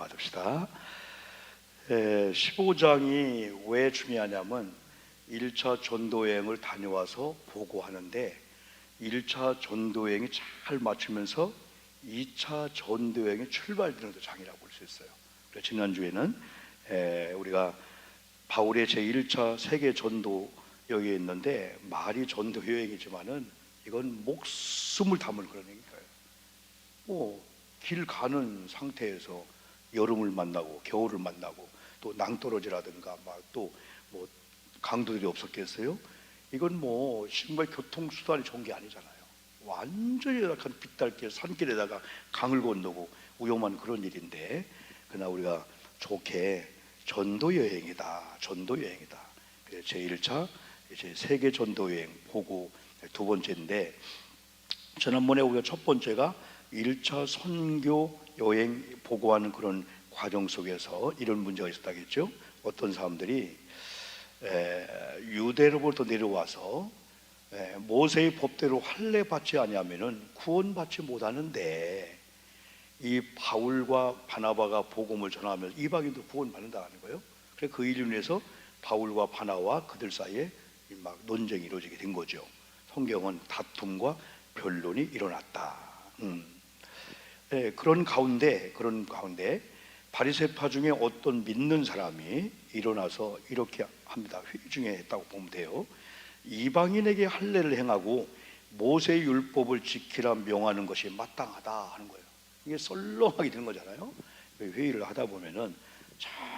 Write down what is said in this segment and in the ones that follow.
받읍시다. 15장이 왜 중요하냐면 1차 전도여행을 다녀와서 보고하는데 1차 전도여행이 잘 맞추면서 2차 전도여행이 출발되는 장이라고 볼 수 있어요. 그래서 지난주에는 우리가 바울의 제1차 세계 전도 여기에 있는데 말이 전도 여행이지만은 이건 목숨을 담은 그런 얘기예요. 길 가는 상태에서 여름을 만나고 겨울을 만나고 또 낭떠러지라든가 또 강도들이 없었겠어요? 이건 정말 교통수단이 좋은 게 아니잖아요. 완전히 약간 빗달길 산길에다가 강을 건너고 위험한 그런 일인데, 그러나 우리가 좋게 전도여행이다. 그래서 제1차 이제 세계 전도여행 보고 두 번째인데, 지난번에 우리가 첫 번째가 1차 선교 여행 보고하는 그런 과정 속에서 이런 문제가 있었다겠죠. 어떤 사람들이 유대로부터 내려와서 모세의 법대로 할례 받지 아니하면은 구원받지 못하는데, 이 바울과 바나바가 복음을 전하면 이방인도 구원받는다는 거예요. 그래서 그 일로 인해서 바울과 바나바와 그들 사이에 막 논쟁이 이루어지게 된 거죠. 성경은 다툼과 변론이 일어났다. 그런 가운데 바리새파 중에 어떤 믿는 사람이 일어나서 이렇게 합니다. 회의 중에 했다고 보면 돼요. 이방인에게 할례를 행하고 모세의 율법을 지키라 명하는 것이 마땅하다 하는 거예요. 이게 썰렁하게 되는 거잖아요. 회의를 하다 보면은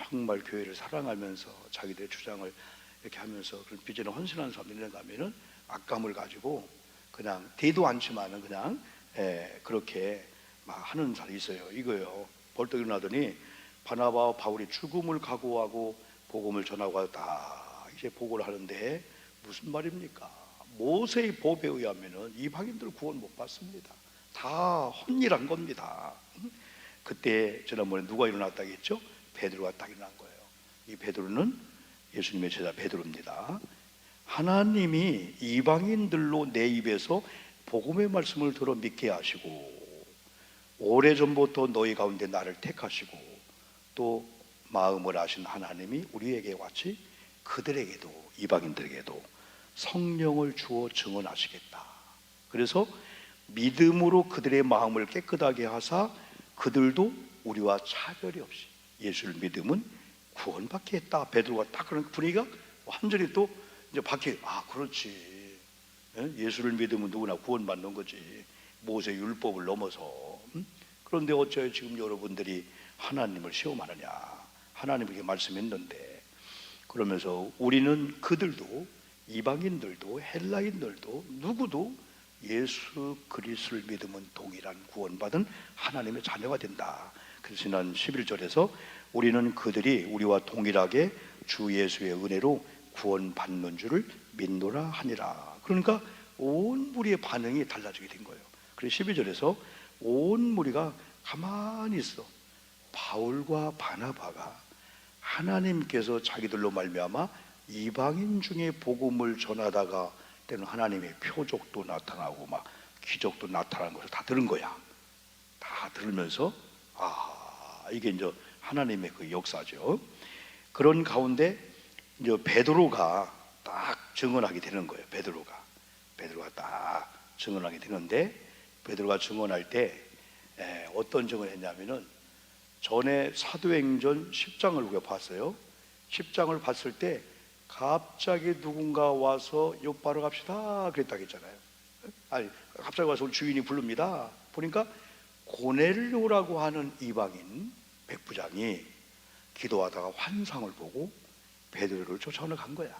정말 교회를 사랑하면서 자기들의 주장을 이렇게 하면서 그런 비전에 헌신하는 사람들이 가면은 악감을 가지고 그냥 대도 않지만은 그냥 그렇게 막 하는 사람이 있어요. 이거요. 벌떡 일어나더니 바나바와 바울이 죽음을 각오하고 복음을 전하고 다 이제 보고를 하는데, 무슨 말입니까? 모세의 법에 의하면은 이방인들 구원 못 받습니다. 다 혼일한 겁니다. 그때 지난번에 누가 일어났다겠죠? 베드로가 딱 일어난 거예요. 이 베드로는 예수님의 제자 베드로입니다. 하나님이 이방인들로 내 입에서 복음의 말씀을 들어 믿게 하시고 오래전부터 너희 가운데 나를 택하시고 또 마음을 아신 하나님이 우리에게 같이 그들에게도, 이방인들에게도 성령을 주어 증언하시겠다. 그래서 믿음으로 그들의 마음을 깨끗하게 하사 그들도 우리와 차별이 없이 예수를 믿으면 구원받게 했다. 베드로가 딱 그런 분위기가 완전히 또 이제 바뀌어. 그렇지. 예수를 믿으면 누구나 구원받는 거지. 모세 율법을 넘어서. 그런데 어째요 지금 여러분들이 하나님을 시험하느냐? 하나님에게 말씀했는데. 그러면서 우리는 그들도, 이방인들도 헬라인들도 누구도 예수 그리스도를 믿으면 동일한 구원받은 하나님의 자녀가 된다. 그래서 지난 11절에서 우리는 그들이 우리와 동일하게 주 예수의 은혜로 구원받는 줄을 믿노라 하니라. 그러니까 온 무리의 반응이 달라지게 된 거예요. 그래서 12절에서 온 무리가 가만히 있어. 바울과 바나바가 하나님께서 자기들로 말미암아 이방인 중에 복음을 전하다가 때는 하나님의 표적도 나타나고 막 기적도 나타나는 것을 다 들은 거야. 다 들으면서 이게 이제 하나님의 그 역사죠. 그런 가운데 이제 베드로가 딱 증언하게 되는 거예요. 베드로가 딱 증언하게 되는데, 베드로가 증언할 때 어떤 증언했냐면은 전에 사도행전 10장을 우리가 봤어요. 10장을 봤을 때 갑자기 누군가 와서 요바로 갑시다 그랬다고 했잖아요. 갑자기 와서 주인이 부릅니다. 보니까 고넬료라고 하는 이방인 백부장이 기도하다가 환상을 보고 베드로를 쫓아오러 간 거야.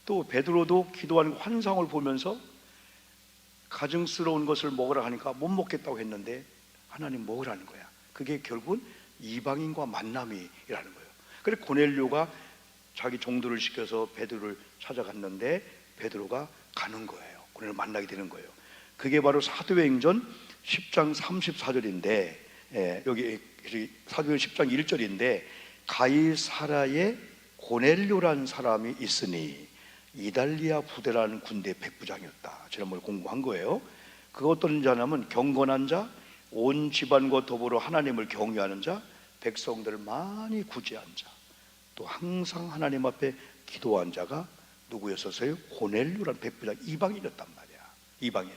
또 베드로도 기도하는 환상을 보면서 가증스러운 것을 먹으라 하니까 못 먹겠다고 했는데 하나님 먹으라는 거야. 그게 결국은 이방인과 만남이라는 거예요. 그래서 고넬료가 자기 종들을 시켜서 베드로를 찾아갔는데 베드로가 가는 거예요. 고넬료를 만나게 되는 거예요. 그게 바로 사도행전 10장 34절인데 여기 사도행전 10장 1절인데 가이사라에 고넬료라는 사람이 있으니 이달리아 부대라는 군대 백부장이었다. 지난번에 공부한 거예요. 그 어떤 자냐면 경건한 자, 온 집안과 더불어 하나님을 경외하는 자, 백성들을 많이 구제한 자, 또 항상 하나님 앞에 기도한 자가 누구였었어요? 고넬료라는 백부장, 이방인이었단 말이야. 이방인.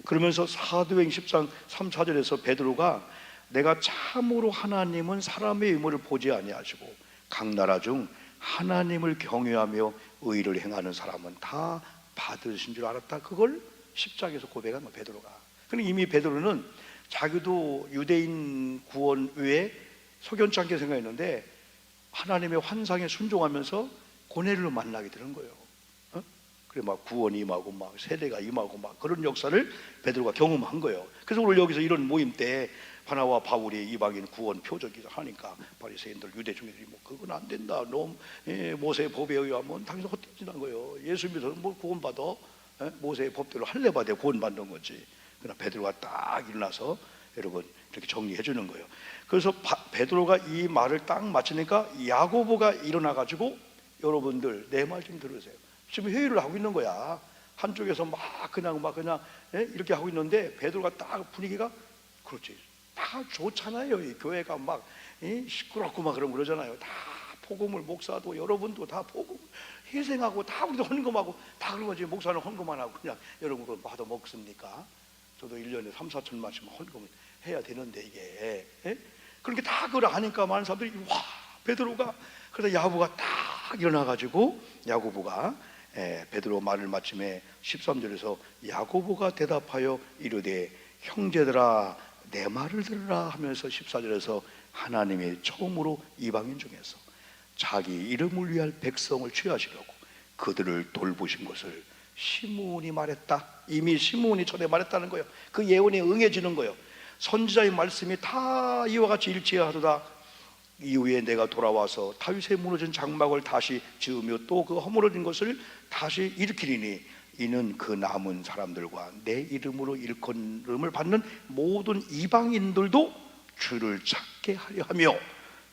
그러면서 사도행 10장 3, 4절에서 베드로가 내가 참으로 하나님은 사람의 의무를 보지 아니하시고 각 나라 중 하나님을 경외하며 의를 행하는 사람은 다 받으신 줄 알았다. 그걸 10장에서 고백한 거야, 베드로가. 그러니까 이미 베드로는 자기도 유대인 구원 외에 석연치 않게 생각했는데 하나님의 환상에 순종하면서 고넬료를 만나게 되는 거예요. 그래 막 구원이 임하고 막 세례가 임하고 막 그런 역사를 베드로가 경험한 거예요. 그래서 오늘 여기서 이런 모임 때 바나와 바울이 이방인 구원 표적이 하니까 바리새인들 유대 중에들이 뭐 그건 안 된다. 너 모세의 법에 의하면 당신 헛되지는 거예요. 예수 믿어서 뭐 구원받아? 모세의 법대로 할례 받아 구원받는 거지. 그러나 베드로가 딱 일어나서 여러분 이렇게 정리해 주는 거예요. 그래서 베드로가 이 말을 딱 마치니까 야고보가 일어나 가지고 여러분들 내 말 좀 들으세요. 지금 회의를 하고 있는 거야. 한쪽에서 막 그냥 이렇게 하고 있는데 베드로가 딱 분위기가 그렇지. 다 좋잖아요. 이 교회가 막 시끄럽고 막 그러잖아요. 다 복음을 목사도 여러분도 다 복음 희생하고 다 우리도 헌금하고 다 그런 거지. 목사는 헌금만 하고 그냥 여러분 그거 받아 먹습니까? 저도 1년에 3, 4천만씩 헌금을 해야 되는데 이게 그렇게 다 그걸 아니까 많은 사람들이 와 베드로가 그래서 야고보가 딱 일어나가지고 야고보가 베드로 말을 마침에 13절에서 야고보가 대답하여 이르되 형제들아 내 말을 들으라 하면서 14절에서 하나님의 처음으로 이방인 중에서 자기 이름을 위할 백성을 취하시려고 그들을 돌보신 것을 시므온이 말했다. 이미 시므온이 전에 말했다는 거예요. 그 예언이 응해지는 거예요. 선지자의 말씀이 다 이와 같이 일치하도다. 이후에 내가 돌아와서 다윗의 무너진 장막을 다시 지으며 또 그 허물어진 것을 다시 일으키리니 이는 그 남은 사람들과 내 이름으로 일컬음을 받는 모든 이방인들도 주를 찾게 하려 하며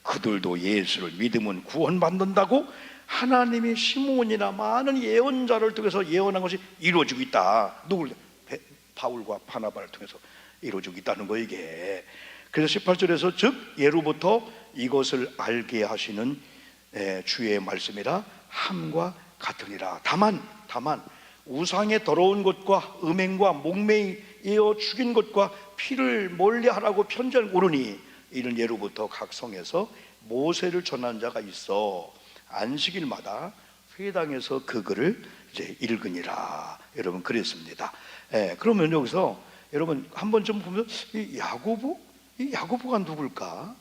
그들도 예수를 믿으면 구원받는다고 하나님이 시므온이나 많은 예언자를 통해서 예언한 것이 이루어지고 있다. 누굴? 바울과 바나바를 통해서 이루어지고 있다는 거 이게. 그래서 18절에서 즉 예로부터 이것을 알게 하시는 주의 말씀이라 함과 같으니라. 다만 우상의 더러운 것과 음행과 목매이어 죽인 것과 피를 멀리하라고 편지를 오르니 이는 예로부터 각 성에서 모세를 전한 자가 있어 안식일마다 회당에서 그 글을 이제 읽으니라. 여러분 그랬습니다. 그러면 여기서 여러분 한번 좀 보면 이 야고보가 누굴까?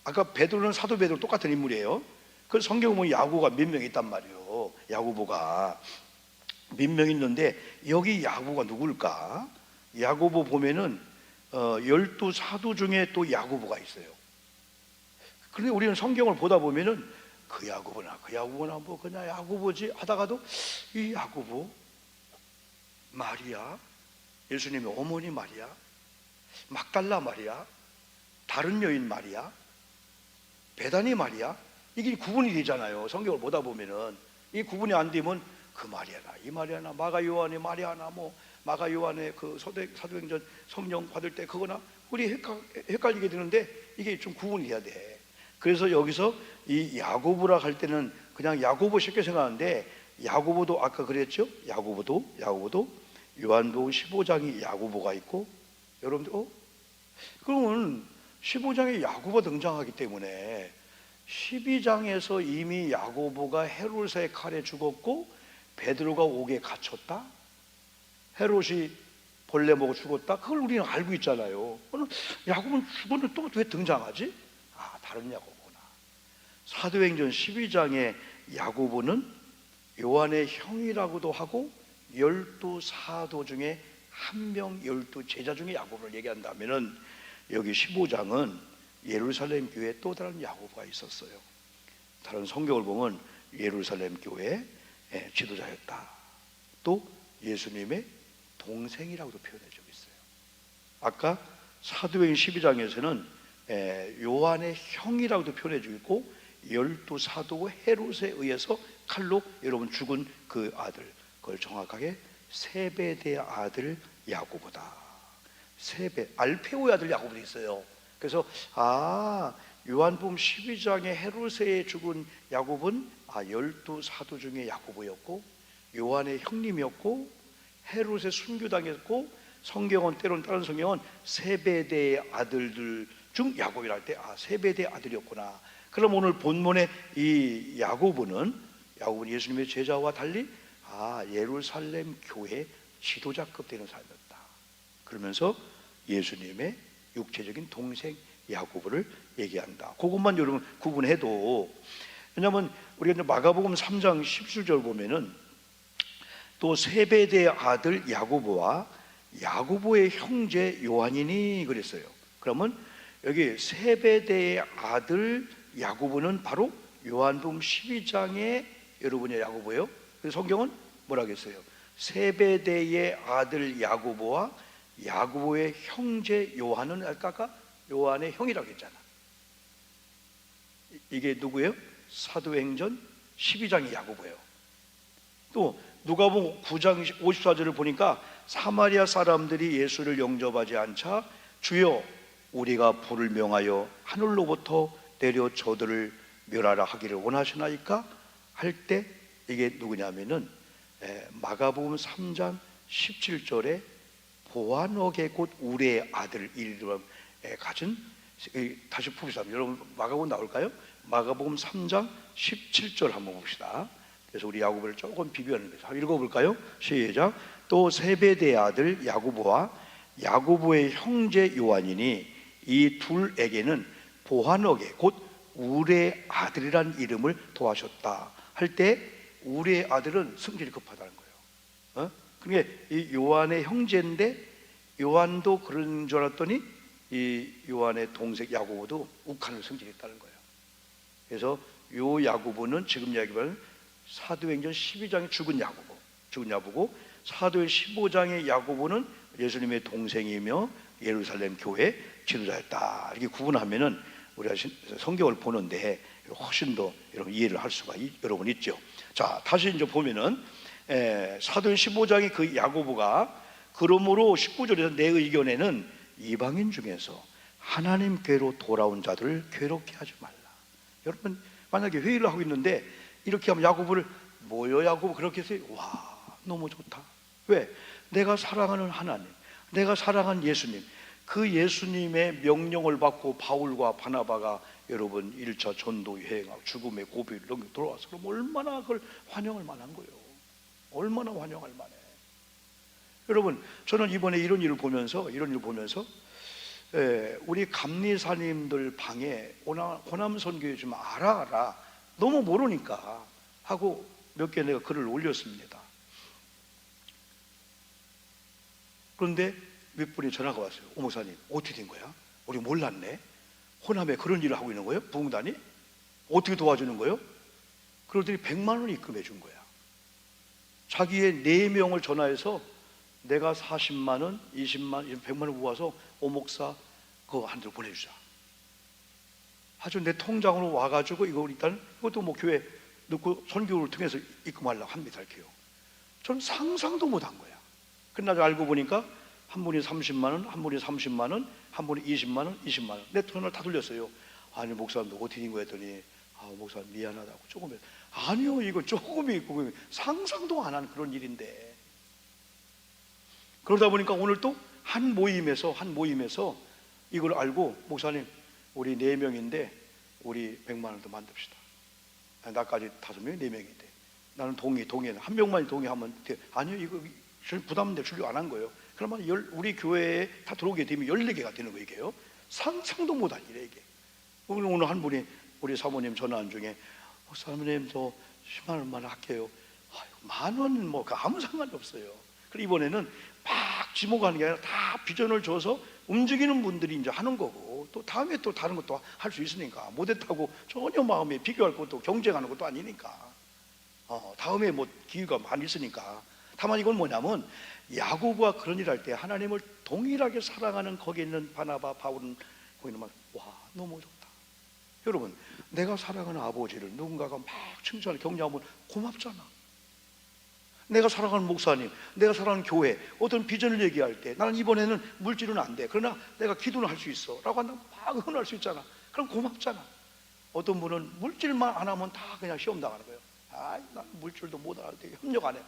아까 베드로는 사도 베드로 똑같은 인물이에요. 그 성경에 보면 야고보가 몇 명 있단 말이에요. 야고보가 몇 명 있는데 여기 야고보가 누굴까? 야고보 보면은 12사도 중에 또 야고보가 있어요. 그런데 우리는 성경을 보다 보면은 그 야고보나 뭐 그냥 야고보지 하다가도 이 야고보 마리아 예수님의 어머니 마리아 막달라 마리아 다른 여인 마리아 베다니 마리아 이게 구분이 되잖아요. 성경을 보다 보면은 이 구분이 안 되면 그 마리아나 이 마리아나 마가 요한의 마리아나 뭐 마가 요한의 그 사도행전 성령 받을 때 그거나 우리 헷갈리게 되는데 이게 좀 구분이 돼야 돼. 그래서 여기서 이 야고보라 할 때는 그냥 야고보 쉽게 생각하는데 야고보도 아까 그랬죠? 야고보도 요한복음 15장이 야고보가 있고 여러분들 그러면 15장에 야고보가 등장하기 때문에 12장에서 이미 야고보가 헤롯의 칼에 죽었고 베드로가 옥에 갇혔다? 헤롯이 벌레 먹어 죽었다? 그걸 우리는 알고 있잖아요. 야고보는 죽었는데 또 왜 등장하지? 다른 야고보구나. 사도행전 12장의 야고보는 요한의 형이라고도 하고 12사도 중에 한 명 12제자 중에 야고보를 얘기한다면은 여기 15장은 예루살렘 교회에 또 다른 야고보가 있었어요. 다른 성경을 보면 예루살렘 교회의 지도자였다. 또 예수님의 동생이라고도 표현해주고 있어요. 아까 사도행전 12장에서는 요한의 형이라고도 표현해주고 있고 12사도 헤롯에 의해서 칼로 여러분 죽은 그 아들 그걸 정확하게 세베대의 아들 야고보다. 알페오의 아들 야고보도 있어요. 그래서 요한복음 12장에 헤롯에 죽은 야곱은 12사도 중에 야고보였고, 요한의 형님이었고, 헤롯의 순교당했고, 성경은 때론 다른 성경은 세베대의 아들들 중 야곱이라 할 때 세베대의 아들이었구나. 그럼 오늘 본문의 이 야고보는 예수님의 제자와 달리 예루살렘 교회 지도자급 되는 사람이었다. 그러면서 예수님의 육체적인 동생 야고보를 얘기한다. 그것만 여러분 구분해도, 왜냐하면 우리가 마가복음 3장 17절 보면은 또 세베대의 아들 야고보와 야고보의 형제 요한이니 그랬어요. 그러면 여기 세베대의 아들 야고보는 바로 요한복음 12장의 여러분의 야고보예요. 그래서 성경은 뭐라고 했어요? 세베대의 아들 야고보와 야고보의 형제 요한은 아까 요한의 형이라고 했잖아. 이게 누구예요? 사도행전 12장의 야고보예요. 또 누가복음 9장 54절을 보니까 사마리아 사람들이 예수를 영접하지 않자 주여 우리가 불을 명하여 하늘로부터 내려 저들을 멸하라 하기를 원하시나이까 할 때 이게 누구냐면은 마가복음 3장 17절에 보아너게 곧 우레의 아들 이름을 가진, 다시 봅시다. 여러분 마가복음 나올까요? 마가복음 3장 17절 한번 봅시다. 그래서 우리 야고보를 조금 비교하는 거죠. 한번 읽어볼까요? 시작. 또 세베대의 아들 야고보와 야고보의 형제 요한이니 이 둘에게는 보아너게 곧 우레의 아들이란 이름을 도하셨다 할 때 우레의 아들은 성질이 급하다는 거예요. 그게 이 요한의 형제인데 요한도 그런 줄 알았더니 이 요한의 동생 야고보도 욱하는 성질이 있다는 거예요. 그래서 요 야고보는 지금 이야기하는 사도행전 12장에 죽은 야고보고 사도행 15장의 야고보는 예수님의 동생이며 예루살렘 교회 지도자였다. 이렇게 구분하면은 우리가 성경을 보는데 훨씬 더 여러분 이해를 할 수가 여러분 있죠. 자, 다시 이제 보면은 사도행 15장의 그 야고보가 그러므로 19절에서 내 의견에는 이방인 중에서 하나님께로 돌아온 자들을 괴롭게 하지 말라. 여러분 만약에 회의를 하고 있는데 이렇게 하면 야고보를 뭐요 야고보 그렇게 해서 와 너무 좋다. 왜? 내가 사랑하는 하나님, 내가 사랑하는 예수님, 그 예수님의 명령을 받고 바울과 바나바가 여러분 1차 전도 여행하고 죽음의 고비를 넘겨 돌아와서 그럼 얼마나 그걸 환영할 만한 거예요. 얼마나 환영할 만해. 여러분 저는 이번에 이런 일을 보면서 우리 감리사님들 방에 호남 선교회 좀 알아 너무 모르니까 하고 몇 개 내가 글을 올렸습니다. 그런데 몇 분이 전화가 왔어요. 오 목사님 어떻게 된 거야? 우리 몰랐네. 호남에 그런 일을 하고 있는 거예요? 부흥단이? 어떻게 도와주는 거예요? 그러더니 100만 원 입금해 준 거야. 자기의 4명을 전화해서 내가 40만 원, 20만 원, 100만 원 모아서 오 목사 그거 한 대로 보내주자. 아주 내 통장으로 와가지고 이거 일단 이것도 뭐 교회 넣고 선교를 통해서 입금하려고 합니다. 이렇게요. 저는 상상도 못한 거야. 끝나서 알고 보니까 한 분이 30만 원, 한 분이 30만 원, 한 분이 20만 원, 20만 원. 내 돈을 다 돌렸어요. 아니 목사님도 어떻게 된 거야 했더니 목사님 미안하다고 조금. 아니요 이거 조금이 있고 상상도 안 한 그런 일인데. 그러다 보니까 오늘 또 한 모임에서 이걸 알고 목사님 우리 4명인데 우리 100만 원 더 만듭시다. 나까지 5명이 4명인데 나는 동의 한 명만 동의하면 돼. 아니요 이거 부담돼 주려고 안 한 거예요. 그러면 우리 교회에 다 들어오게 되면 14개가 되는 거예요. 이게요. 상상도 못한 일이에요 이게. 오늘 한 분이 우리 사모님 전화한 중에 사모님 저 10만 원만 할게요. 만 원 뭐 아무 상관이 없어요. 그리고 이번에는 막 지목하는 게 아니라 다 비전을 줘서 움직이는 분들이 이제 하는 거고 또 다음에 또 다른 것도 할 수 있으니까 못했다고 전혀 마음에 비교할 것도 경쟁하는 것도 아니니까 다음에 뭐 기회가 많이 있으니까. 다만 이건 뭐냐면 야고보가 그런 일 할 때 하나님을 동일하게 사랑하는 거기에 있는 바나바 바울은 거기는 막 와 너무 좋다. 여러분 내가 사랑하는 아버지를 누군가가 막 칭찬을 격려하면 고맙잖아. 내가 사랑하는 목사님, 내가 사랑하는 교회 어떤 비전을 얘기할 때 나는 이번에는 물질은 안 돼. 그러나 내가 기도는 할 수 있어 라고 한다면 막 응원할 수 있잖아. 그럼 고맙잖아. 어떤 분은 물질만 안 하면 다 그냥 시험 나가는 거예요. 난 물질도 못 하는데 협력 안 해.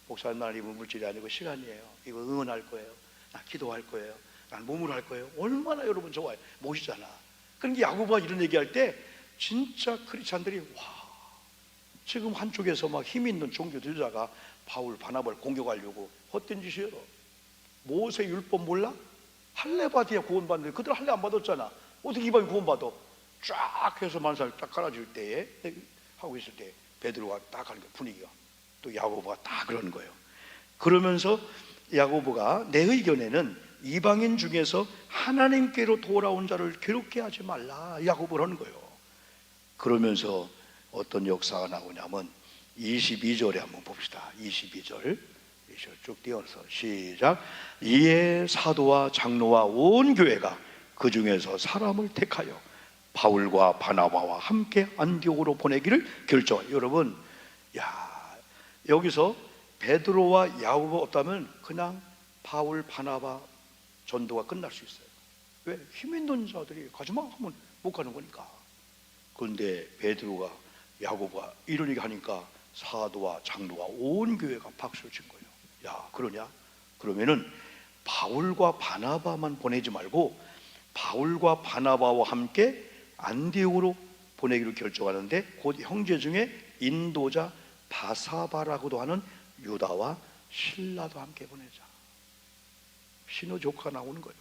목사님, 날 이거 물질이 아니고 시간이에요. 이거 응원할 거예요. 나 기도할 거예요. 난 몸으로 할 거예요. 얼마나 여러분 좋아요. 모시잖아. 그러니까 야고보가 이런 얘기할 때 진짜 크리스찬들이 와, 지금 한쪽에서 막 힘 있는 종교 지도자가 바울 바나바를 공격하려고 헛된 짓이에요. 모세 율법 몰라? 할례 받아야 구원받는데 그들 할례 안 받았잖아. 어떻게 이방인 구원받아? 쫙 해서 만살 딱 깔아줄 때에 하고 있을 때 베드로가 딱 하는 거야. 분위기가. 또 야고보가 딱 그러는 거예요. 그러면서 야고보가 내 의견에는 이방인 중에서 하나님께로 돌아온 자를 괴롭게 하지 말라, 야고보를 하는 거예요. 그러면서 어떤 역사가 나오냐면 22절에 한번 봅시다. 22절 쭉 띄어서 시작. 이에 사도와 장로와 온 교회가 그 중에서 사람을 택하여 바울과 바나바와 함께 안디옥으로 보내기를 결정. 여러분, 여기서 베드로와 야고보 없다면 그냥 바울 바나바 전도가 끝날 수 있어요. 왜? 힘 있는 자들이 가지마 하면 못 가는 거니까. 그런데 베드로가 야고보가 이런 얘기 하니까 사도와 장로와 온 교회가 박수를 친 거예요. 야, 그러냐? 그러면은 바울과 바나바만 보내지 말고 바울과 바나바와 함께 안디옥으로 보내기로 결정하는데 곧 형제 중에 인도자 바사바라고도 하는 유다와 실라도 함께 보내자. 신호 조카가 나오는 거예요.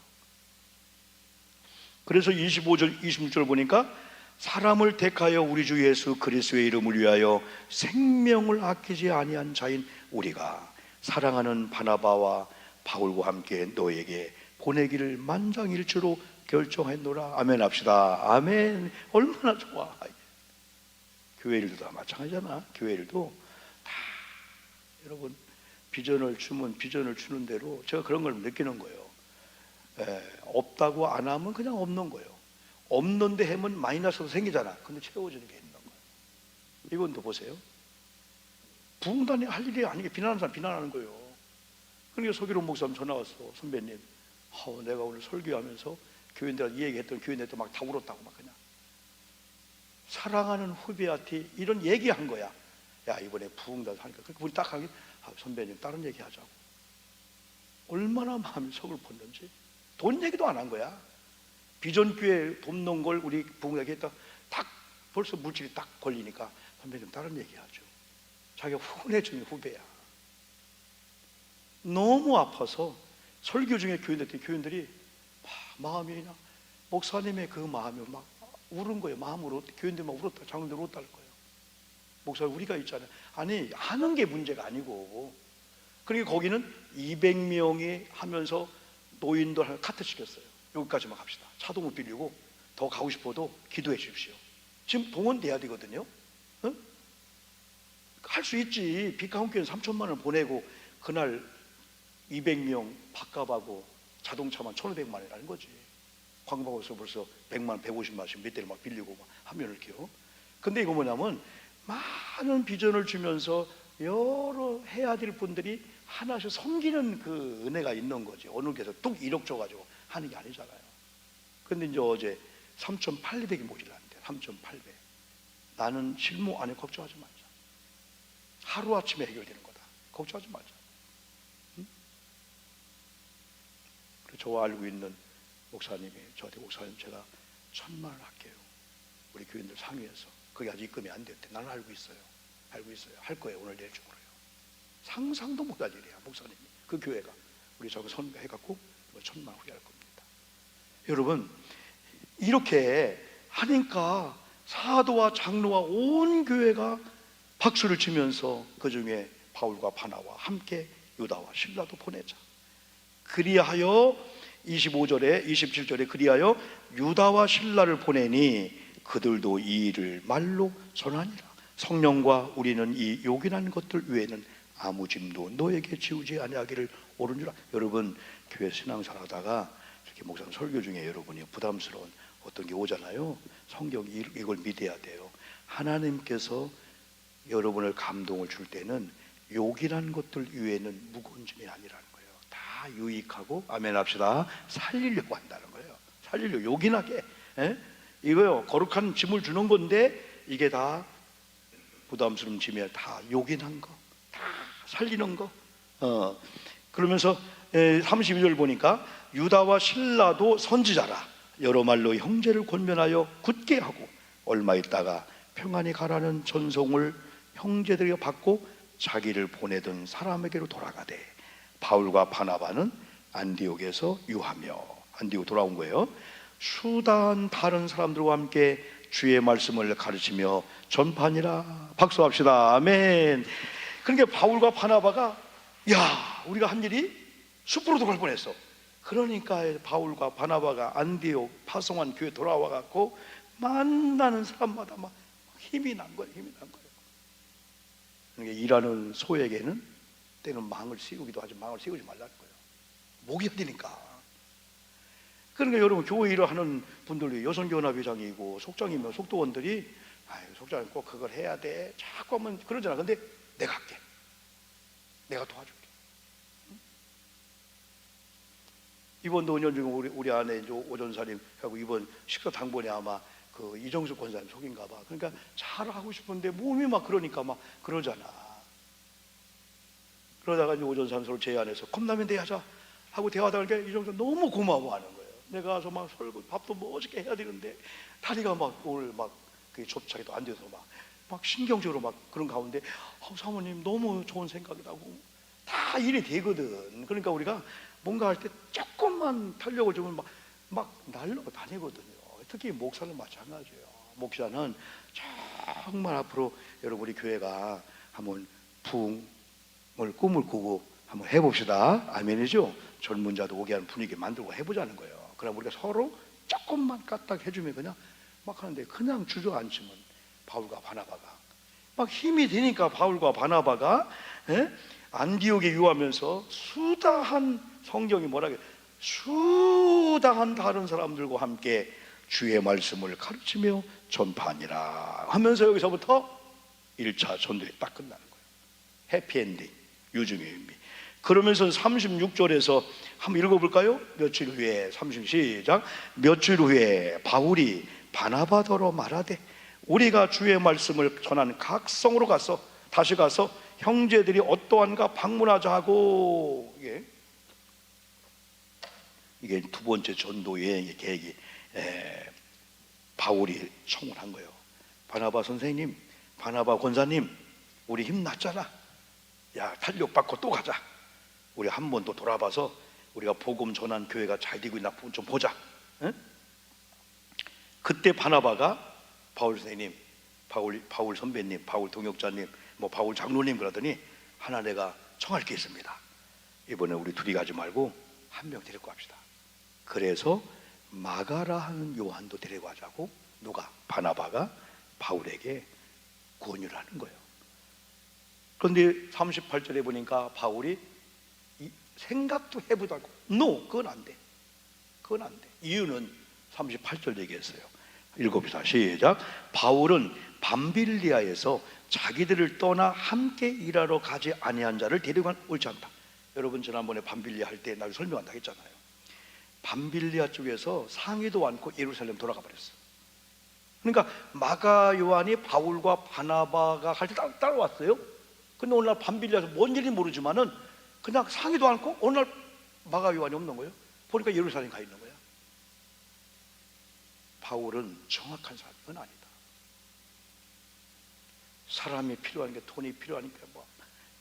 그래서 25절 26절 보니까 사람을 택하여 우리 주 예수 그리스도의 이름을 위하여 생명을 아끼지 아니한 자인 우리가 사랑하는 바나바와 바울과 함께 너에게 보내기를 만장일치로 결정했노라. 아멘 합시다. 아멘. 얼마나 좋아. 교회 일도 다 마찬가지잖아. 교회 일도 다 여러분 비전을 주면 비전을 주는 대로 제가 그런 걸 느끼는 거예요. 없다고 안 하면 그냥 없는 거예요. 없는데 하면 마이너스도 생기잖아. 근데 채워지는 게 있는 거예요. 이건 또 보세요. 부흥단이 할 일이 아니게 비난하는 사람 비난하는 거예요. 그러니까 서기록 목사님 전화 왔어. 선배님, 내가 오늘 설교하면서 교인들한테 이 얘기했던 교인들도 막 다 울었다고 막 그냥 사랑하는 후배한테 이런 얘기한 거야. 야, 이번에 부흥단 하니까 그분이 딱 하기 선배님 다른 얘기 하자고. 얼마나 마음이 서글펐는지. 돈 얘기도 안 한 거야. 비전교회 돕는 걸 우리 부흥단에 했다. 딱 벌써 물질이 딱 걸리니까 선배님 다른 얘기 하죠. 자기가 훈해주는 후배야. 너무 아파서 설교 중에 교인들이 마음이 그냥 목사님의 그 마음이 막 울은 거예요. 마음으로 교인들 막 울었다. 장로들 울었다는 거예요. 목사님 우리가 있잖아요. 아니 하는 게 문제가 아니고 그러니까 거기는 200명이 하면서 노인들 하나 카트 시켰어요. 여기까지만 갑시다. 차도 못 빌리고 더 가고 싶어도 기도해 주십시오. 지금 동원돼야 되거든요. 응? 할 수 있지. 비카운교회는 3천만 원을 보내고 그날 200명 밥값하고 자동차만 1,500만 원이라는 거지. 광방에서 벌써 100만 원, 150만 원씩 몇 대를 막 빌리고 막 하면 이렇게요. 근데 이거 뭐냐면 많은 비전을 주면서 여러 해야 될 분들이 하나씩 섬기는 그 은혜가 있는 거지. 어느 교회에서 뚝 1억 줘가지고 하는 게 아니잖아요. 근데 이제 어제 3,800이 모자랐는데 3,800. 나는 실무 안에 걱정하지 말자. 하루아침에 해결되는 거다. 걱정하지 말자. 응? 저와 알고 있는 목사님이 저한테 목사님 제가 1,000만 원 할게요. 우리 교인들 상의해서. 그게 아직 입금이 안 됐대. 나는 알고 있어요. 알고 있어요. 할 거예요. 오늘 내일 중으로요. 상상도 못할 일이야. 목사님이. 그 교회가. 우리 저거 선배해갖고 1,000만 원 후회할 겁니다. 여러분 이렇게 하니까 사도와 장로와 온 교회가 박수를 치면서 그 중에 바울과 바나와 함께 유다와 실라도 보내자. 그리하여 25절에 27절에 그리하여 유다와 실라를 보내니 그들도 이 일을 말로 전하니라. 성령과 우리는 이 요긴한 것들 외에는 아무 짐도 너에게 지우지 아니하기를 오르니라. 여러분 교회 신앙생활하다가 이렇게 목사님 설교 중에 여러분이 부담스러운 어떤 게 오잖아요. 성경 이걸 믿어야 돼요. 하나님께서 여러분을 감동을 줄 때는 요긴한 것들 위에는 무거운 짐이 아니라는 거예요. 다 유익하고 아멘 합시다. 살리려고 한다는 거예요. 살리려고 요긴하게. 이거요, 거룩한 짐을 주는 건데 이게 다 부담스러운 짐이야. 다 요긴한 거, 다 살리는 거. 그러면서 32절 보니까 유다와 실라도 선지자라 여러 말로 형제를 권면하여 굳게 하고 얼마 있다가 평안히 가라는 전송을 형제들이 받고 자기를 보내던 사람에게로 돌아가되 바울과 바나바는 안디옥에서 유하며, 안디옥 돌아온 거예요. 수단 다른 사람들과 함께 주의 말씀을 가르치며 전파하니라. 박수합시다. 아멘. 그러니까 바울과 바나바가, 야, 우리가 한 일이 숲으로도 갈 뻔했어. 그러니까 바울과 바나바가 안디옥 파송한 교회 돌아와 갖고 만나는 사람마다 막 힘이 난 거예요. 힘이 난 거예요. 그러니까 일하는 소에게는 때는 망을 씌우기도 하지 망을 씌우지 말라는 거예요. 목이 어디니까. 그러니까 여러분, 교회 일을 하는 분들이 여성교연합회장이고 속장이면 속도원들이 속장이 꼭 그걸 해야 돼 자꾸 하면 그러잖아. 근데 내가 할게, 내가 도와줄게. 이번도 은연 중에 우리 아내 이제 오전사님 하고 이번 식사 당번에 아마 그 이정숙 권사님 속인가 봐. 그러니까 잘하고 싶은데 몸이 막 그러니까 막 그러잖아. 그러다가 이제 오전사님 서로 제안해서 컵라면 대하자 하고 대화하다가 이정숙 너무 고마워하는 거예요. 내가 가서 막 설거 밥도 멋있게 해야 되는데 다리가 막 오늘 막 그 접착이도 안 돼서 막 신경적으로 막 그런 가운데 사모님 너무 좋은 생각이라고 다 일이 되거든. 그러니까 우리가 뭔가 할 때 조금만 탄력을 주면 막 날로 다니거든요. 특히 목사는 마찬가지예요. 목사는 정말 앞으로 여러분 우리 교회가 한번 부흥을 꿈을 꾸고 한번 해봅시다. 아멘이죠? 젊은 자도 오게 하는 분위기 만들고 해보자는 거예요. 그럼 우리가 서로 조금만 까딱 해주면 그냥 막 하는데 그냥 주저앉으면 바울과 바나바가 막 힘이 되니까 바울과 바나바가 안디옥에 유하면서 수다한, 성경이 뭐라 그래, 수다한 다른 사람들과 함께 주의 말씀을 가르치며 전파하니라 하면서 여기서부터 1차 전도에 딱 끝나는 거예요. 해피엔딩, 유증의 의미. 그러면서 36절에서 한번 읽어볼까요? 며칠 후에, 시작. 며칠 후에 바울이 바나바더러 말하되 우리가 주의 말씀을 전하는 각 성으로 가서 다시 가서 형제들이 어떠한가 방문하자 하고, 이게 두 번째 전도 여행의 계획이 바울이 청혼한 거예요. 바나바 선생님, 바나바 권사님, 우리 힘났잖아. 야, 탄력 받고 또 가자. 우리 한 번 또 돌아봐서 우리가 복음 전한 교회가 잘 되고 있나 좀 보자. 응? 그때 바나바가 바울 선생님, 바울 선배님, 바울 동역자님, 바울 장로님 그러더니 하나 내가 청할 게 있습니다. 이번에 우리 둘이 가지 말고 한 명 데리고 갑시다. 그래서 마가라 하는 요한도 데리고 가자고 누가? 바나바가 바울에게 권유를 하는 거예요. 그런데 38절에 보니까 바울이 생각도 해보도 않고 No, 그건 안 돼. 그건 안 돼. 이유는 38절 얘기했어요. 읽어봅시다. 시작. 바울은 밤빌리아에서 자기들을 떠나 함께 일하러 가지 아니한 자를 데리고 옳지 않다. 여러분 지난번에 밤빌리아 할 때 날 설명한다고 했잖아요. 밤빌리아 쪽에서 상의도 않고 예루살렘 돌아가 버렸어. 그러니까 마가 요한이 바울과 바나바가 갈 때 따라왔어요. 근데 오늘 날 밤빌리아에서 뭔 일인지 모르지만은 그냥 상의도 않고 어느 날 마가 요한이 없는 거예요. 보니까 예루살렘 가 있는 거야. 바울은 정확한 사람은 아니다. 사람이 필요한 게 돈이 필요하니까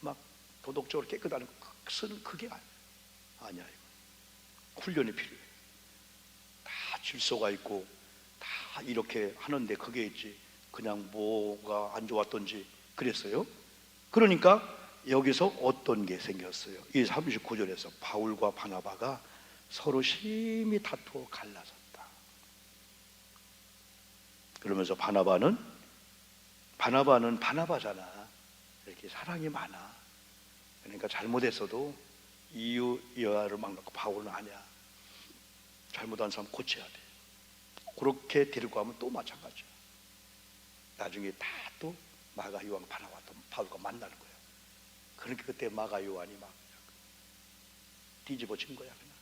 막 도덕적으로 깨끗하는 것은 그게 아니야. 이거. 훈련이 필요해. 다 질서가 있고 다 이렇게 하는데 그게 있지. 그냥 뭐가 안 좋았던지 그랬어요. 그러니까 여기서 어떤 게 생겼어요? 이 39절에서 바울과 바나바가 서로 심히 다투어 갈라섰다. 그러면서 바나바는 바나바잖아. 이렇게 사랑이 많아. 그러니까 잘못했어도 이유 여하를 막 놓고 바울은 아니야. 잘못한 사람 고쳐야 돼. 그렇게 데리고 가면 또 마찬가지야. 나중에 다 또 마가 요한 바나바 또 바울과 만나는 거야. 그러니까 그때 마가 요한이 막 뒤집어진 거야. 그냥.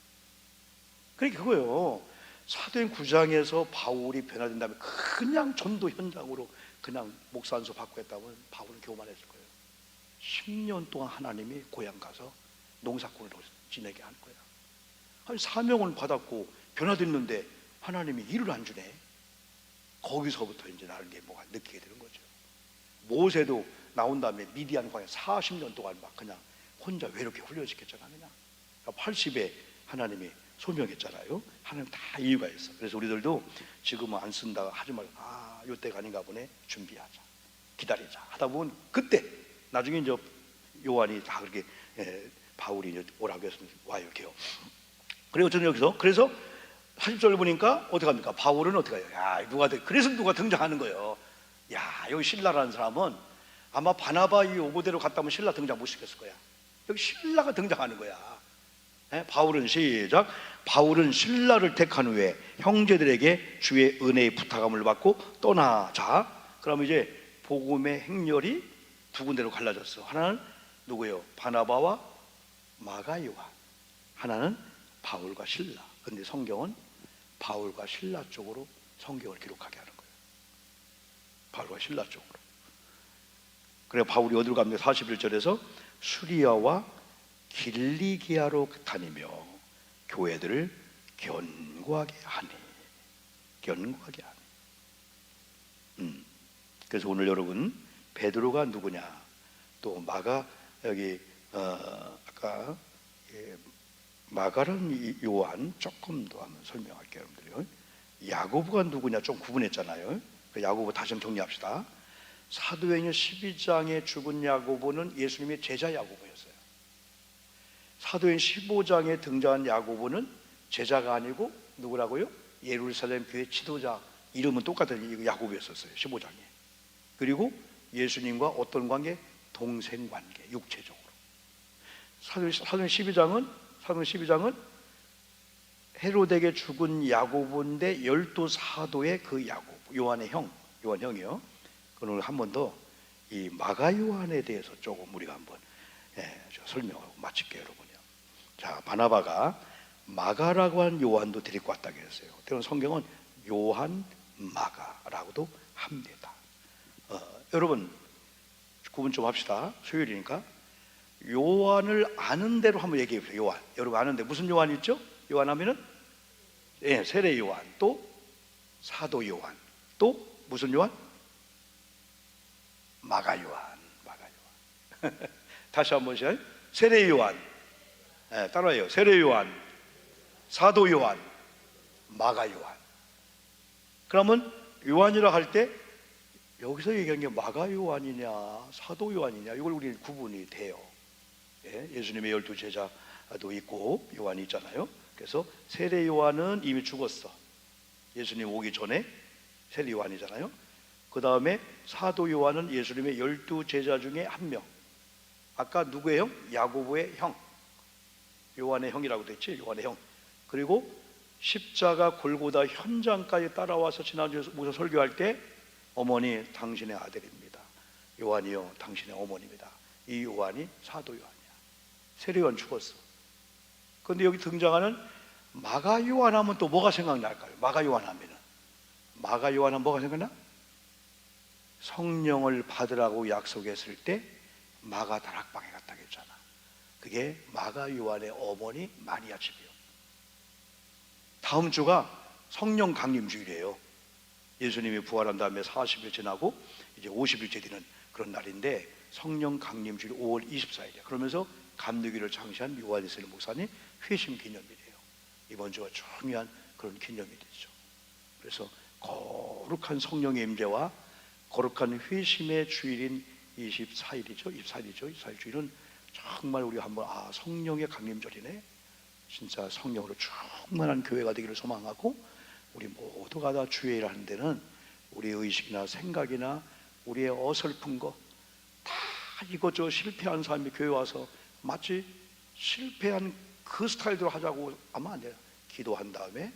그러니까 그거요. 사도행 9장에서 바울이 변화된 다음에 그냥 전도 현장으로 그냥 목사 안수 받고 했다면 바울은 교만했을 거예요. 10년 동안 하나님이 고향 가서 농사꾼을 지내게 한 거야. 아니, 사명을 받았고 변화됐는데 하나님이 일을 안 주네. 거기서부터 이제 나는 게 뭐가 느끼게 되는 거죠. 모세도 나온 다음에 미디안 광야 40년 동안 막 그냥 혼자 외롭게 훈련시켰잖아. 그냥 80에 하나님이 소명했잖아요. 하나님 다 이유가 있어. 그래서 우리들도 지금은 안 쓴다 하지 말고, 아, 요때가 아닌가 보네, 준비하자, 기다리자 하다 보면 그때 나중에 이제 요한이 다 그렇게 바울이 이제 오라고 해서 와요, 이렇게요. 그리고 저는 여기서 그래서 40절 보니까 어떻게 합니까? 바울은 어떻게 해요? 야, 그래서 누가 등장하는 거예요. 야, 여기 신라라는 사람은 아마 바나바 이 요구대로 갔다면 신라 등장 못 시켰을 거야. 여기 신라가 등장하는 거야. 바울은 시작. 바울은 신라를 택한 후에 형제들에게 주의 은혜의 부탁함을 받고 떠나자. 그럼 이제 복음의 행렬이 두 군데로 갈라졌어. 하나는 누구예요? 바나바와 마가 요한. 하나는 바울과 신라. 근데 성경은 바울과 신라 쪽으로 성경을 기록하게 하는 거예요. 바울과 신라 쪽으로. 그래 바울이 어디로 갑니까? 41절에서 수리아와 길리기아로 다니며 교회들을 견고하게 하니. 그래서 오늘 여러분 베드로가 누구냐, 또 마가 여기 아까 마가라는 요한 조금 더 한번 설명할게요, 여러분들요. 야고보가 누구냐 좀 구분했잖아요. 그 야고보 다시 좀 정리합시다. 사도행전 12장에 죽은 야고보는 예수님의 제자 야고보였어요. 사도행 15장에 등장한 야고보는 제자가 아니고 누구라고요? 예루살렘 교회 지도자, 이름은 똑같은 야고보였었어요, 15장에. 그리고 예수님과 어떤 관계? 동생 관계, 육체적으로. 사도행 12장은 헤로데에게 죽은 야고보인데 12사도의 그 야고보, 요한의 형, 요한 형이요. 오늘 한 번 더 이 마가 요한에 대해서 조금 우리가 한번 설명하고 마칠게요, 여러분요. 자, 바나바가 마가라고 하는 요한도 데리고 왔다고 했어요. 때론 성경은 요한 마가라고도 합니다. 여러분 구분 좀 합시다. 수요일이니까. 요한을 아는 대로 한번 얘기해 보세요. 요한, 여러분 아는데 무슨 요한 있죠? 요한 하면은 세례 요한, 또 사도 요한, 또 무슨 요한? 마가 요한. 다시 한번 시작. 세례 요한, 따라해요. 세례 요한, 사도 요한, 마가 요한. 그러면 요한이라 할 때 여기서 얘기하는 게 마가 요한이냐 사도 요한이냐, 이걸 우리 구분이 돼요. 예수님의 12제자도 있고 요한이 있잖아요. 그래서 세례 요한은 이미 죽었어. 예수님 오기 전에 세례 요한이잖아요. 그 다음에 사도 요한은 예수님의 12제자 중에 한 명. 아까 누구의 형? 야고보의 형, 요한의 형이라고 됐지, 요한의 형. 그리고 십자가 골고다 현장까지 따라와서 지난주에 무슨 설교할 때 어머니 당신의 아들입니다, 요한이요 당신의 어머니입니다. 이 요한이 사도 요한이야. 세례 요한 죽었어. 그런데 여기 등장하는 마가 요한 하면 또 뭐가 생각날까요? 마가 요한 하면은 뭐가 생각나? 성령을 받으라고 약속했을 때 마가 다락방에 갔다고 했잖아. 그게 마가 요한의 어머니 마리아 집이에요. 다음 주가 성령 강림 주일이에요. 예수님이 부활한 다음에 40일 지나고 이제 50일째 되는 그런 날인데 성령 강림 주일 5월 24일이에요. 그러면서 감리교를 창시한 요한이슬 목사님 회심 기념일이에요. 이번 주가 중요한 그런 기념일이죠. 그래서 거룩한 성령의 임재와 거룩한 회심의 주일인 24일이죠. 24일 주일은 정말 우리가 한번 성령의 강림절이네. 진짜 성령으로 충만한 교회가 되기를 소망하고, 우리 모두가 다 주의 일하는 데는 우리의 의식이나 생각이나 우리의 어설픈 거 다 이것저것 실패한 사람이 교회 와서 마치 실패한 그 스타일대로 하자고 하면 안 돼요. 기도한 다음에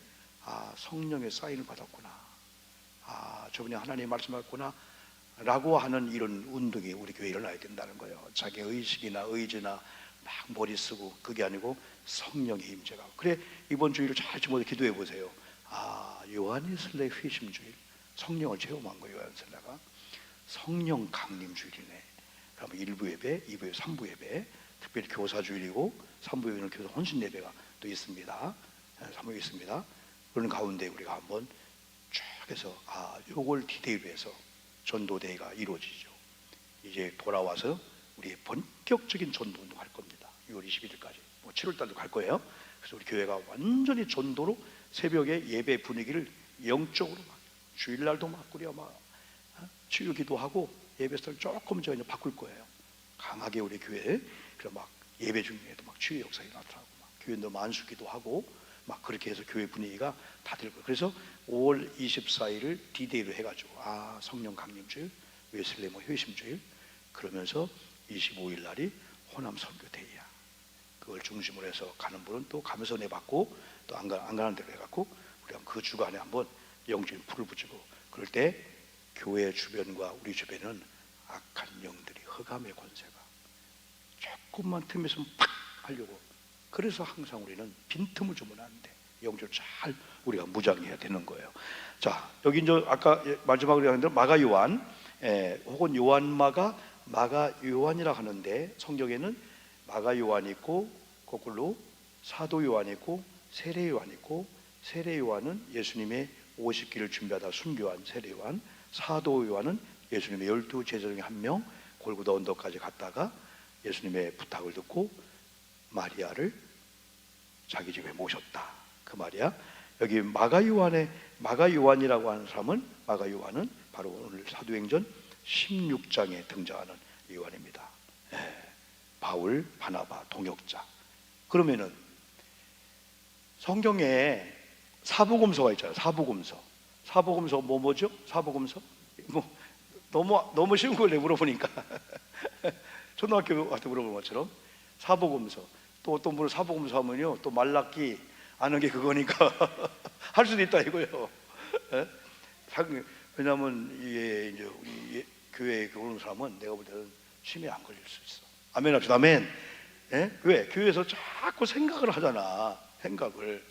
성령의 사인을 받았구나, 저분이 하나님의 말씀을 받았구나 라고 하는 이런 운동이 우리 교회에 일어나야 된다는 거예요. 자기 의식이나 의지나 막 머리 쓰고 그게 아니고 성령의 임재가. 그래 이번 주일을 잘 집어서 기도해 보세요. 요한웨슬레 회심주일, 성령을 체험한 거예요. 요한웨슬레가 성령 강림주일이네. 그러면 1부 예배, 2부 예배, 3부 예배, 특별히 교사주일이고 3부 예배는 교사 혼신 예배가 또 있습니다. 3부 있습니다. 그런 가운데 우리가 한번 쭉 해서 요걸 디데이로 해서 전도대회가 이루어지죠. 이제 돌아와서 우리의 본격적인 전도운동 할 겁니다. 6월 21일까지 7월 달도 갈 거예요. 그래서 우리 교회가 완전히 전도로 새벽에 예배 분위기를 영적으로 막 주일날도 막 우리가 막 치유 기도하고 예배 스타일 조금 저 이제 바꿀 거예요. 강하게 우리 교회 그럼 막 예배 중에도 막 치유 역사가 나타나고 막 교인들 만수기도 하고 막 그렇게 해서 교회 분위기가 다 될 거예요. 그래서 5월 24일을 디데이로 해가지고 성령 강림주일, 웨슬레 회심주일 그러면서 25일 날이 호남 선교대회야. 그걸 중심으로 해서 가는 분은 또 가면서 은혜 받고 또 안 가는 대로 해갖고 우리가 그 주간에 한번 영적인 불을 붙이고 그럴 때 교회 주변과 우리 주변은 악한 영들이 흑암의 권세가 조금만 틈에서 팍 하려고 그래서 항상 우리는 빈틈을 주면 안 돼. 영적으로 잘 우리가 무장해야 되는 거예요. 자, 여기 이제 아까 마지막으로 하는 대로 마가 요한 혹은 요한 마가 요한이라 하는데 성경에는 마가 요한이 있고 거꾸로 사도 요한이 있고 세례 요한이 있고 세례 요한은 예수님의 50기를 준비하다 순교한 세례 요한, 사도 요한은 예수님의 12 제자 중에 한 명 골고다 언덕까지 갔다가 예수님의 부탁을 듣고 마리아를 자기 집에 모셨다. 그 말이야. 여기 마가 요한이라고 하는 사람은 마가 요한은 바로 오늘 사도행전 16장에 등장하는 요한입니다. 바울, 바나바, 동역자. 그러면은 성경에 사복음서가 있잖아요. 사복음서 뭐죠? 사복음서? 너무 쉬운 걸 물어보니까 초등학교 때 물어보는 것처럼 사복음서. 또 어떤 분은 사복음서 하면요 또 말랐기 아는 게 그거니까 할 수도 있다 이거예요. 왜냐하면 이제 우리 교회에 오는 사람은 내가 볼 때는 치매에 안 걸릴 수 있어. 아멘 합시다. 아멘. 왜? 교회에서 자꾸 생각을 하잖아. 생각을.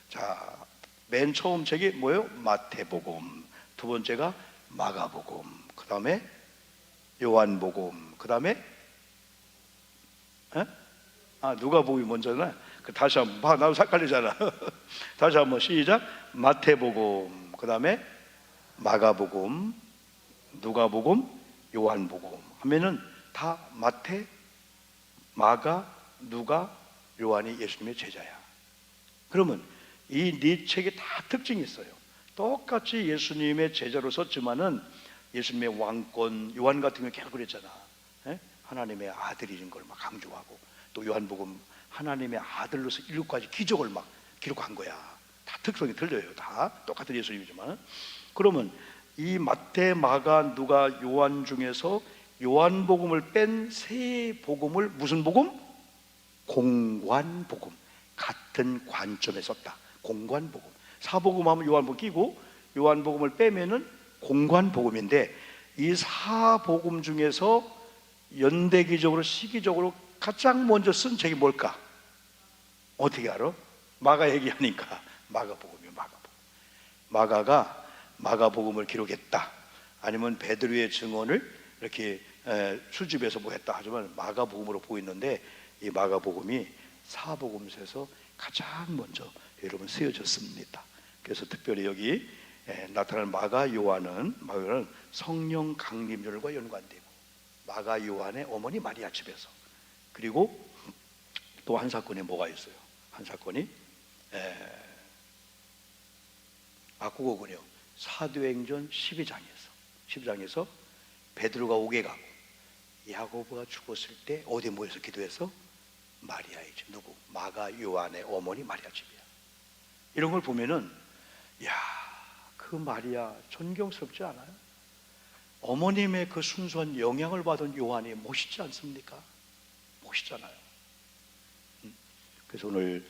자, 맨 처음 책이 뭐예요? 마태복음. 두 번째가 마가복음. 그 다음에 요한복음. 그 다음에 누가복음이 먼저나. 다시 한번 봐. 나도 헷갈리잖아. 다시 한번 시작. 마태복음. 그 다음에 마가복음, 누가복음, 요한복음 하면은 다 마태, 마가, 누가, 요한이 예수님의 제자야. 그러면 이 네 책에 다 특징이 있어요. 똑같이 예수님의 제자로 썼지만은 예수님의 왕권, 요한 같은 경우 계속 그랬잖아. 하나님의 아들인 걸 막 강조하고 또 요한복음 하나님의 아들로서 7가지 기적을 막 기록한 거야. 다 특성이 틀려요. 다 똑같은 예수님이지만. 그러면 이 마태, 마가, 누가, 요한 중에서 요한복음을 뺀 세 복음을 무슨 복음? 공관복음. 같은 관점에 썼다. 공관복음. 사복음 하면 요한복음 끼고 요한복음을 빼면은 공관복음인데 이 사복음 중에서 연대기적으로 시기적으로 가장 먼저 쓴 책이 뭘까? 어떻게 알아? 마가 얘기하니까 마가복음이요. 마가가 마가복음을 기록했다. 아니면 베드로의 증언을 이렇게 수집해서 뭐 했다 하지만 마가복음으로 보이는데 이 마가복음이 사복음서에서 가장 먼저 여러분 쓰여졌습니다. 그래서 특별히 여기 나타나는 마가 요한은 성령 강림절과 연관되고 마가 요한의 어머니 마리아 집에서 그리고 또 한 사건이 뭐가 있어요? 한 사건이 그거군요. 사도행전 12장에서 베드로가 옥에 가고 야고보가 죽었을 때 어디 모여서 기도해서 마리아의 집 누구? 마가 요한의 어머니 마리아 집이야. 이런 걸 보면은 그 마리아 존경스럽지 않아요? 어머님의 그 순수한 영향을 받은 요한이 멋있지 않습니까? 멋있잖아요. 그래서 오늘